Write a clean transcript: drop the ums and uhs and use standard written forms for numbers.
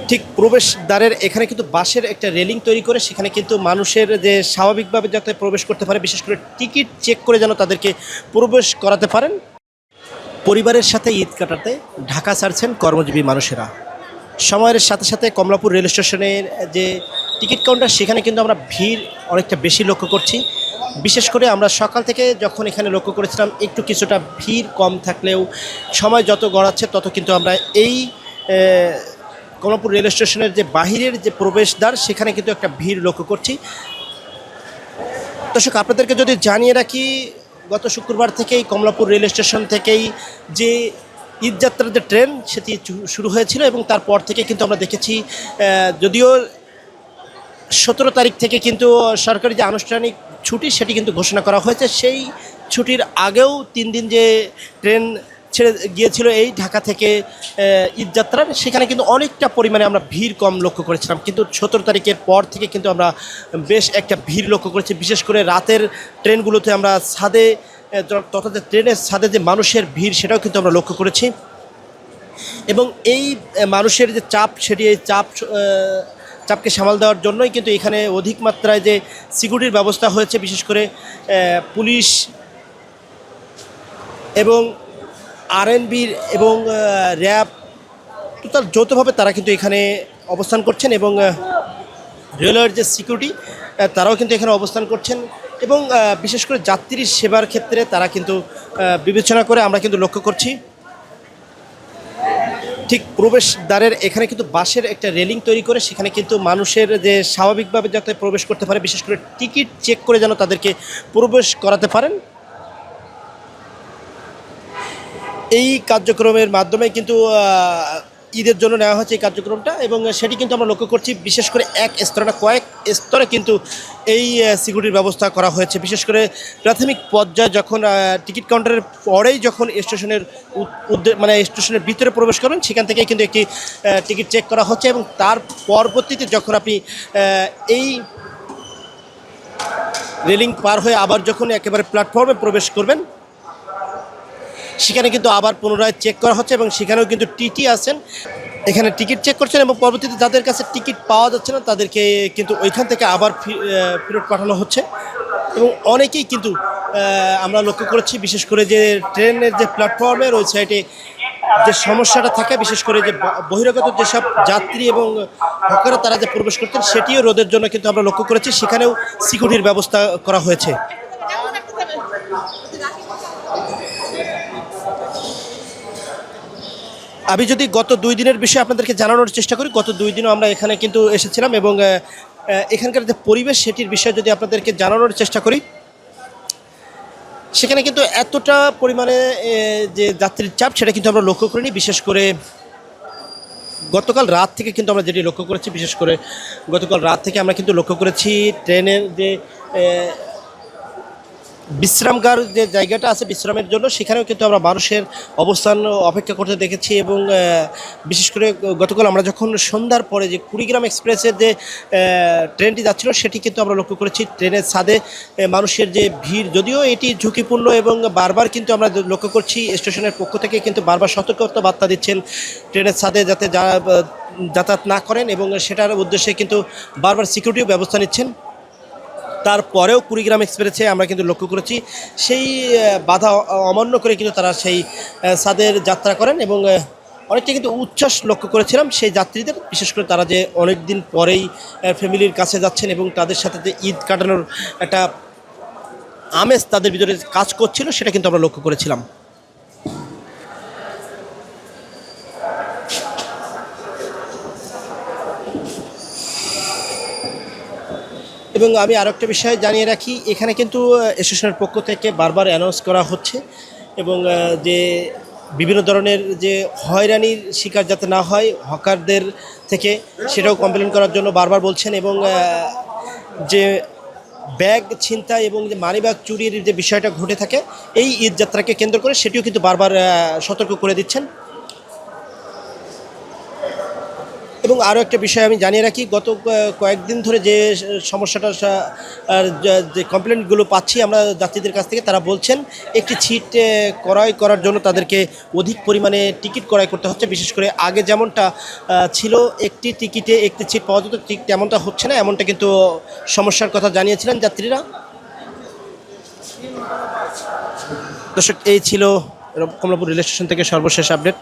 ঠিক প্রবেশদ্বারের এখানে কিন্তু বাঁশের একটা রেলিং তৈরি করে সেখানে কিন্তু মানুষের যে স্বাভাবিকভাবে যাতে প্রবেশ করতে পারে, বিশেষ করে টিকিট চেক করে যেন তাদেরকে প্রবেশ করাতে পারেন। পরিবারের সাথে ঈদ কাটাতে ঢাকা ছাড়ছেন কর্মজীবী মানুষেরা। সময়ের সাথে সাথে কমলাপুর রেল স্টেশনের যে টিকিট কাউন্টার সেখানে কিন্তু আমরা ভিড় অনেকটা বেশি লক্ষ্য করছি। বিশেষ করে আমরা সকাল থেকে যখন এখানে লক্ষ্য করেছিলাম একটু কিছুটা ভিড় কম থাকলেও সময় যত গড়াচ্ছে তত কিন্তু আমরা এই কমলাপুর রেল স্টেশনের যে বাহিরের যে প্রবেশদ্বার সেখানে কিন্তু একটা ভিড় লক্ষ্য করছি। দর্শক, আপনাদেরকে যদি জানিয়ে রাখি, গত শুক্রবার থেকেই কমলাপুর রেল স্টেশন থেকেই যে ঈদযাত্রার যে ট্রেন সেটি শুরু হয়েছিল এবং তারপর থেকে কিন্তু আমরা দেখেছি, যদিও 17 তারিখ থেকে কিন্তু সরকারি যে আনুষ্ঠানিক ছুটি সেটি কিন্তু ঘোষণা করা হয়েছে, সেই ছুটির আগেও 3 দিন যে ট্রেন ছেড়ে গিয়েছিল এই ঢাকা থেকে ঈদযাত্রার, সেখানে কিন্তু অনেকটা পরিমাণে আমরা ভিড় কম লক্ষ্য করেছিলাম। কিন্তু 17 তারিখের পর থেকে কিন্তু আমরা বেশ একটা ভিড় লক্ষ্য করেছি। বিশেষ করে রাতের ট্রেনগুলোতে আমরা ছাদে তথা যে ট্রেনের ছাদে যে মানুষের ভিড় সেটাও কিন্তু আমরা লক্ষ্য করেছি। এবং এই মানুষের যে চাপ সেটি এই চাপকে সামাল দেওয়ার জন্যই কিন্তু এখানে অধিক মাত্রায় যে সিকিউরিটির ব্যবস্থা হয়েছে, বিশেষ করে পুলিশ এবং আরএনবির এবং র্যাব টোটাল যৌথভাবে তারা কিন্তু এখানে অবস্থান করছেন এবং রেলওয়ের যে সিকিউরিটি তারাও কিন্তু এখানে অবস্থান করছেন এবং বিশেষ করে যাত্রী সেবার ক্ষেত্রে তারা কিন্তু বিবেচনা করে আমরা কিন্তু লক্ষ্য করছি। ঠিক প্রবেশদ্বারের এখানে কিন্তু বাঁশের একটা রেলিং তৈরি করে সেখানে কিন্তু মানুষের যে স্বাভাবিকভাবে যাতে প্রবেশ করতে পারে, বিশেষ করে টিকিট চেক করে যেন তাদেরকে প্রবেশ করাতে পারেন, এই কার্যক্রমের মাধ্যমে কিন্তু ঈদের জন্য নেওয়া হচ্ছে এই কার্যক্রমটা। এবং সেটি কিন্তু আমরা লক্ষ্য করছি, বিশেষ করে এক স্তরে না কয়েক স্তরে কিন্তু এই সিকিউরিটির ব্যবস্থা করা হয়েছে। বিশেষ করে প্রাথমিক পর্যায়ে যখন টিকিট কাউন্টারের পরেই যখন স্টেশনের মানে স্টেশনের ভিতরে প্রবেশ করবেন সেখান থেকেই কিন্তু একটি টিকিট চেক করা হচ্ছে এবং তার পরবর্তীতে যখন আপনি এই রেলিং পার হয়ে আবার যখন একেবারে প্ল্যাটফর্মে প্রবেশ করবেন সেখানে কিন্তু আবার পুনরায় চেক করা হচ্ছে এবং সেখানেও কিন্তু টিটি আছেন, এখানে টিকিট চেক করছেন এবং পরবর্তীতে যাদের কাছে টিকিট পাওয়া যাচ্ছে না তাদেরকে কিন্তু ওইখান থেকে আবার ফেরত পাঠানো হচ্ছে। এবং অনেকেই কিন্তু আমরা লক্ষ্য করেছি, বিশেষ করে যে ট্রেনের যে প্ল্যাটফর্মের ওই সাইডে যে সমস্যাটা থাকে, বিশেষ করে যে বহিরাগত যেসব যাত্রী এবং হকাররা তারা যে প্রবেশ করতেন সেটিও রোধের জন্য কিন্তু আমরা লক্ষ্য করেছি, সেখানেও সিকিউরিটির ব্যবস্থা করা হয়েছে। আমি যদি গত 2 দিনের বিষয়ে আপনাদেরকে জানানোর চেষ্টা করি, গত 2 দিনও আমরা এখানে কিন্তু এসেছিলাম এবং এখানকার যে পরিবেশ সেটির বিষয়ে যদি আপনাদেরকে জানানোর চেষ্টা করি, সেখানে কিন্তু এতটা পরিমাণে যে যাত্রীর চাপ সেটা কিন্তু আমরা লক্ষ্য করিনি। বিশেষ করে গতকাল রাত থেকে কিন্তু আমরা যেটি লক্ষ্য করেছি, বিশেষ করে গতকাল রাত থেকে আমরা কিন্তু লক্ষ্য করেছি ট্রেনের যে বিশ্রামগার যে জায়গাটা আছে বিশ্রামের জন্য সেখানেও কিন্তু আমরা মানুষের অবস্থান অপেক্ষা করতে দেখেছি। এবং বিশেষ করে গতকাল আমরা যখন সন্ধ্যার পরে যে কুড়িগ্রাম এক্সপ্রেসের যে ট্রেনটি যাচ্ছিল সেটি কিন্তু আমরা লক্ষ্য করেছি ট্রেনের ছাদে মানুষের যে ভিড়, যদিও এটি ঝুঁকিপূর্ণ এবং বারবার কিন্তু আমরা লক্ষ্য করছি স্টেশনের পক্ষ থেকে কিন্তু বারবার সতর্কতা বার্তা দিচ্ছেন ট্রেনের ছাদে যাতে যাতায়াত না করেন এবং সেটার উদ্দেশ্যে কিন্তু বারবার সিকিউরিটিও ব্যবস্থা নিচ্ছেন। তারপরেও কুড়িগ্রাম এক্সপ্রেসে আমরা কিন্তু লক্ষ্য করেছি সেই বাধা অমান্য করে কিন্তু তারা সেই ছাদের যাত্রা করেন এবং অনেকটা কিন্তু উচ্ছ্বাস লক্ষ্য করেছিলাম সেই যাত্রীদের, বিশেষ করে তারা যে অনেক দিন পরেই ফ্যামিলির কাছে যাচ্ছেন এবং তাদের সাথে যে ঈদ কাটানোর একটা আমেজ তাদের ভিতরে কাজ করছিল সেটা কিন্তু আমরা লক্ষ্য করেছিলাম। এবং আমি আরও একটা বিষয় জানিয়ে রাখি, এখানে কিন্তু স্টেশনের পক্ষ থেকে বারবার অ্যানাউন্স করা হচ্ছে এবং যে বিভিন্ন ধরনের যে হয়রানির শিকার যাতে না হয় হকারদের থেকে সেটাও কমপ্লেন করার জন্য বারবার বলছেন এবং যে ব্যাগ ছিনতাই এবং যে মানিব্যাগ চুরির যে বিষয়টা ঘটে থাকে এই ঈদযাত্রাকে কেন্দ্র করে সেটিও কিন্তু বারবার সতর্ক করে দিচ্ছেন। এবং আরও একটা বিষয় আমি জানিয়ে রাখি, গত কয়েকদিন ধরে যে সমস্যাটা যে কমপ্লেন্টগুলো পাচ্ছি আমরা যাত্রীদের কাছ থেকে, তারা বলছেন একটি সিট ক্রয় করার জন্য তাদেরকে অধিক পরিমাণে টিকিট ক্রয় করতে হচ্ছে। বিশেষ করে আগে যেমনটা ছিল একটি টিকিটে একটি সিট পাওয়া যেত, ঠিক তেমনটা হচ্ছে না, এমনটা কিন্তু সমস্যার কথা জানিয়েছিলেন যাত্রীরা। দর্শক, এই ছিল কমলাপুর রেল স্টেশন থেকে সর্বশেষ আপডেট।